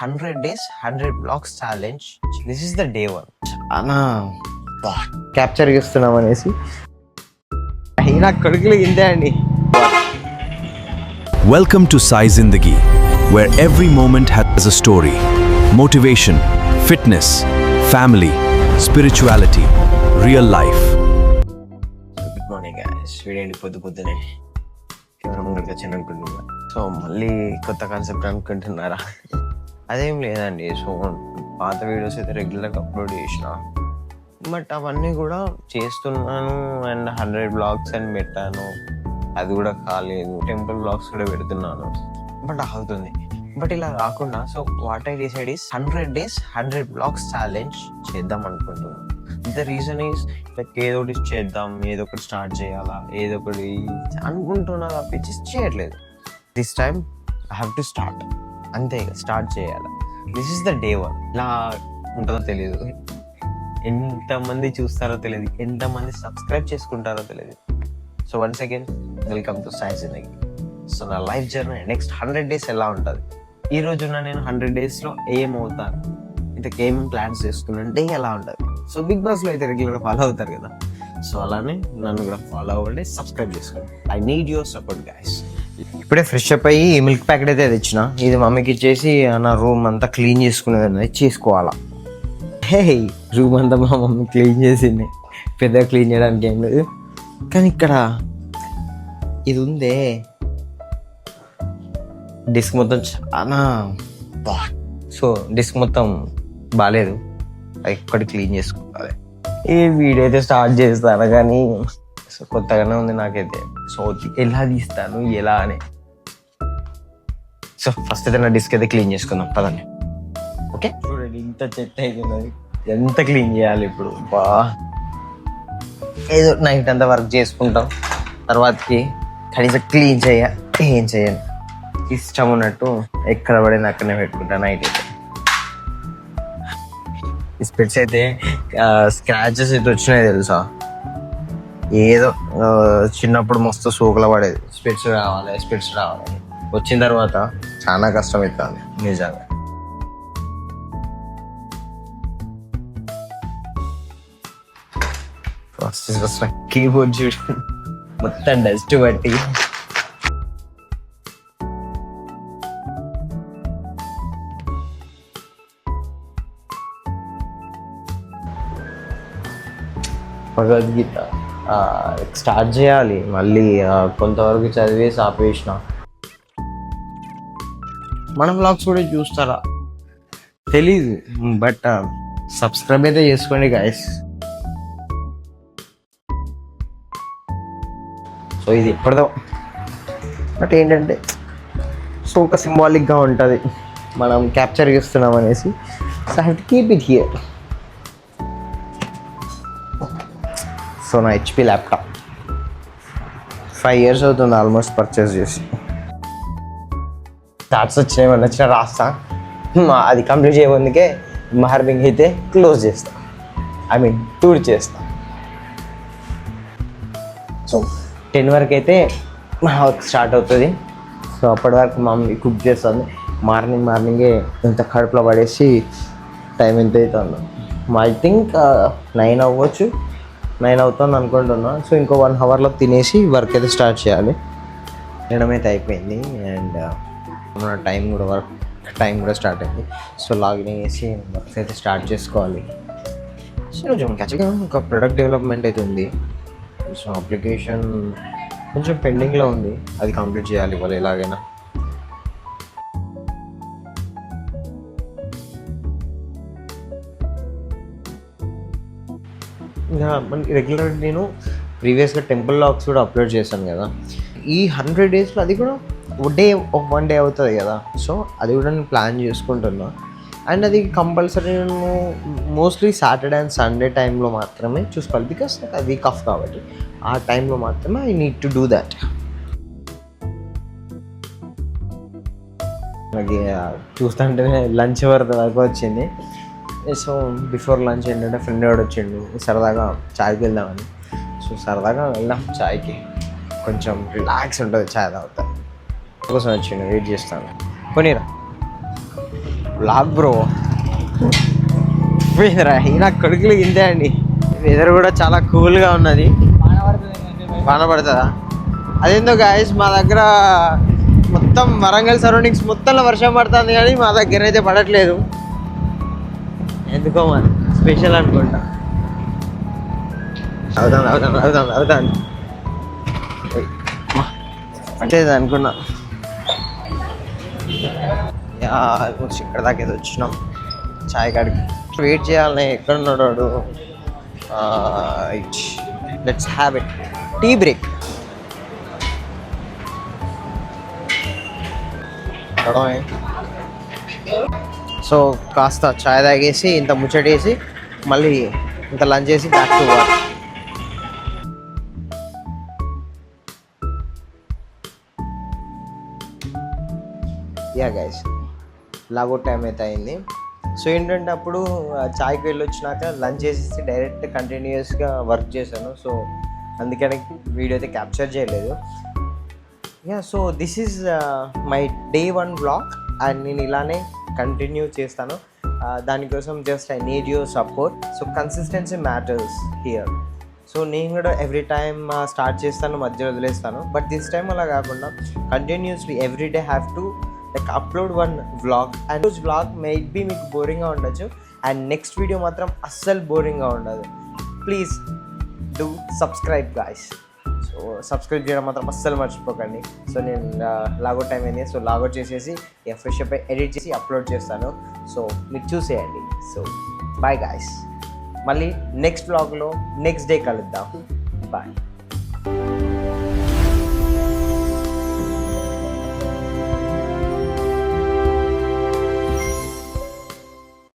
100 days, 100 blocks challenge. This is the day one. అన్నా capture చేస్తున్నాం అనేసి అయినా కొడుకులు ఇంతే అండి. Welcome to Sai Zindagi, where every moment has a story. Motivation, fitness, family, spirituality, real life. Good morning guys. Video పొద్దునే camera ముందుకు వచ్చాను అనుకుంటున్నా. సో మళ్ళీ కొత్త కాన్సెప్ట్ అనుకుంటున్నారా? అదేం లేదండి. సో పాత వీడియోస్ అయితే రెగ్యులర్గా అప్లోడ్ చేసిన, బట్ అవన్నీ కూడా చేస్తున్నాను. అండ్ 100 బ్లాగ్స్ అని పెట్టాను, అది కూడా కాలేదు. టెంపుల్ బ్లాగ్స్ కూడా పెడుతున్నాను, బట్ అవుతుంది. బట్ ఇలా కాకుండా so what I decide is 100 days, 100 blocks challenge చేద్దాం అనుకుంటున్నాను. ద రీజన్ ఈస్ లైక్ ఏదో ఒకటి చేద్దాం, ఏదో ఒకటి స్టార్ట్ చేయాలా, ఏదో ఒకటి అనుకుంటున్నా తప్పించి చేయట్లేదు. This time I have to start, అంతే, స్టార్ట్ చేయాలి. This is the day one. ఇలా ఉంటుందో తెలియదు, ఎంతమంది చూస్తారో తెలియదు, ఎంతమంది సబ్స్క్రైబ్ చేసుకుంటారో తెలియదు. So once again welcome to Sai Zindagi. So నా లైఫ్ జర్నీ నెక్స్ట్ 100 days ఎలా ఉంటుంది, ఈ రోజున నేను 100 daysలో ఏమవుతాను, ఇంతకేం ప్లాన్స్ చేసుకున్నంటే ఎలా ఉంటుంది. సో బిగ్ బాస్లో అయితే రెగ్యులర్గా ఫాలో అవుతారు కదా, సో అలానే నన్ను కూడా ఫాలో అవ్వండి, సబ్స్క్రైబ్ చేసుకోండి. I need your support guys. ఇప్పుడే ఫ్రెష్ అప్ అయ్యి మిల్క్ ప్యాకెట్ అయితే తెచ్చిన. ఇది మమ్మీకి ఇచ్చేసి నా రూమ్ అంతా క్లీన్ చేసుకునేది అనేది చేసుకోవాలా. హే, రూమ్ అంతా మా మమ్మీ క్లీన్ చేసింది, పెద్దగా క్లీన్ చేయడానికి ఏం లేదు. కానీ ఇక్కడ ఇది ఉందే, డిస్క్ మొత్తం చాలా సో డిస్క్ మొత్తం బాగాలేదు, ఎక్కడి క్లీన్ చేసుకోవాలి. ఈ వీడియో అయితే స్టార్ట్ చేస్తాను కానీ సో కొత్తగానే ఉంది నాకైతే. సో ఎలా తీస్తాను ఎలా అని. సో ఫస్ట్ అయితే నా డిస్క్ అయితే క్లీన్ చేసుకుందాం పదండి. ఓకే, చూడండి ఇంత చెత్త అవుతున్నది, ఎంత క్లీన్ చేయాలి ఇప్పుడు. బా ఏదో నైట్ అంతా వర్క్ చేసుకుంటాం, తర్వాతకి కనీసం క్లీన్ ఏం చేయను, ఇష్టం ఉన్నట్టు ఎక్కడ పడింది అక్కడనే పెట్టుకుంటాను నైట్ అయితే. ఈ స్పెట్స్ అయితే స్క్రాచెస్ అయితే వచ్చినాయి తెలుసా. ఏదో చిన్నప్పుడు మస్తు సోకుల పడేది, స్పెట్స్ రావాలి. వచ్చిన తర్వాత చాలా కష్టం అవుతుంది నిజంగా. ఫస్ట్ కీబోర్డ్ చూడు మొత్తం డస్ట్ పట్టి. భగవద్గీత స్టార్ట్ చేయాలి మళ్ళీ, కొంతవరకు చదివేసి ఆపేసిన. మన బ్లాగ్స్ కూడా చూస్తారా తెలీదు, బట్ సబ్స్క్రైబ్ అయితే చేసుకోండి గైస్. సో ఇది ఎప్పటిదో, బట్ ఏంటంటే సో ఒక సింబాలిక్గా ఉంటుంది, మనం క్యాప్చర్ చేస్తున్నాం అనేసి. So I have to keep it here. So నా HP ల్యాప్టాప్ 5 years అవుతుంది ఆల్మోస్ట్ పర్చేస్ చేసి. థాట్స్ వచ్చినా రాస్తా, అది కంప్లీట్ చేయబందుకే మార్నింగ్ అయితే క్లోజ్ చేస్తా, టూర్ చేస్తా. సో 10 వరకు అయితే మా వర్క్ స్టార్ట్ అవుతుంది. సో అప్పటి వరకు మమ్మీ కుక్ చేస్తుంది. మార్నింగే ఇంత కడుపులో పడేసి టైం ఎంత అవుతుందో ఐ థింక్ 9 అవ్వచ్చు, 9 అవుతుంది అనుకుంటున్నా. సో ఇంకో 1 hourలో తినేసి వర్క్ అయితే స్టార్ట్ చేయాలి. తినడం అయితే అయిపోయింది అండ్ మన వర్క్ టైం కూడా స్టార్ట్ అయింది. సో లాగిన్ చేసి వర్క్ అయితే స్టార్ట్ చేసుకోవాలి. సో యాక్చువల్గా ఒక ప్రొడక్ట్ డెవలప్మెంట్ అయితే ఉంది. సో అప్లికేషన్ కొంచెం పెండింగ్లో ఉంది, అది కంప్లీట్ చేయాలి ఇవాళ ఎలాగైనా. ఇంకా రెగ్యులర్ నేను ప్రీవియస్గా టెంపుల్ లాగ్స్ కూడా అప్లోడ్ చేశాను కదా. ఈ 100 daysలో అది కూడా one day అవుతుంది కదా. సో అది కూడా నేను ప్లాన్ చేసుకుంటున్నా. అండ్ అది కంపల్సరీ నేను మోస్ట్లీ సాటర్డే అండ్ సండే టైంలో మాత్రమే చూసుకోవాలి, బికాస్ నాకు వీక్ ఆఫ్ కాబట్టి ఆ టైంలో మాత్రమే I need to do that. నాకు చూస్తుంటేనే లంచ్ వరకు వచ్చింది. సో బిఫోర్ లంచ్ ఏంటంటే ఫ్రెండ్ వాడు వచ్చిండు, సరదాగా చాయ్కి వెళ్దామని. సో సరదాగా వెళ్దాం చాయ్కి, కొంచెం రిలాక్స్ ఉంటుంది చాయ్ తాగుతా కోసం వచ్చిండు, వెయిట్ చేస్తాను. కొనిరా బ్లాక్ బ్రో నా కొడుకులు ఇంతే అండి. వెదర్ కూడా చాలా కూల్గా ఉన్నది. వాన పడుతుందా? అదేందో గాయస్ మా దగ్గర మొత్తం వరంగల్ సరౌండింగ్స్ మొత్తంలో వర్షం పడుతుంది కానీ మా దగ్గర అయితే పడట్లేదు. ఎందుకో మరి స్పెషల్ అనుకుంటా. అవుతాను అంటే అనుకున్నా. ఆల్మోస్ట్ ఇక్కడ దాకా ఏదో వచ్చినాం చాయ్ కాడికి. వెయిట్ చేయాలని ఎక్కడ ఉన్నాడు. Let's have it tea break. So కాస్త చాయ్ తాగేసి ఇంత ముచ్చటేసి మళ్ళీ ఇంత లంచ్ చేసి back to work. Yeah guys logout time అయితే అయింది. సో ఏంటంటే అప్పుడు చాయ్కి వెళ్ళి వచ్చినాక లంచ్ చేసేసి డైరెక్ట్ కంటిన్యూస్గా వర్క్ చేశాను. సో అందుకని వీడియో అయితే క్యాప్చర్ చేయలేదు. Yeah so this is my day 1 vlog and నేను ఇలానే కంటిన్యూ చేస్తాను. దానికోసం just I need your support. So consistency matters here. So నేను కూడా ఎవ్రీ టైమ్ స్టార్ట్ చేస్తాను, మధ్యలో వదిలేస్తాను. బట్ దిస్ టైం అలా కాకుండా continuously every day have to like upload 1 vlog. And రోజు వ్లాగ్ మేట్ బీ మీకు బోరింగ్గా ఉండొచ్చు అండ్ నెక్స్ట్ వీడియో మాత్రం అస్సలు బోరింగ్గా ఉండదు. Please do subscribe guys. So subscribe చేయడం మాత్రం అస్సలు మర్చిపోకండి. సో నేను లాగౌట్ టైం అయింది. సో లాగౌట్ చేసేసి ఫ్రెష్ అప్ ఎడిట్ చేసి అప్లోడ్ చేస్తాను. సో మీరు చూసేయండి. So bye guys. మళ్ళీ నెక్స్ట్ వ్లాగ్లో నెక్స్ట్ డే కలుద్దాం. బాయ్.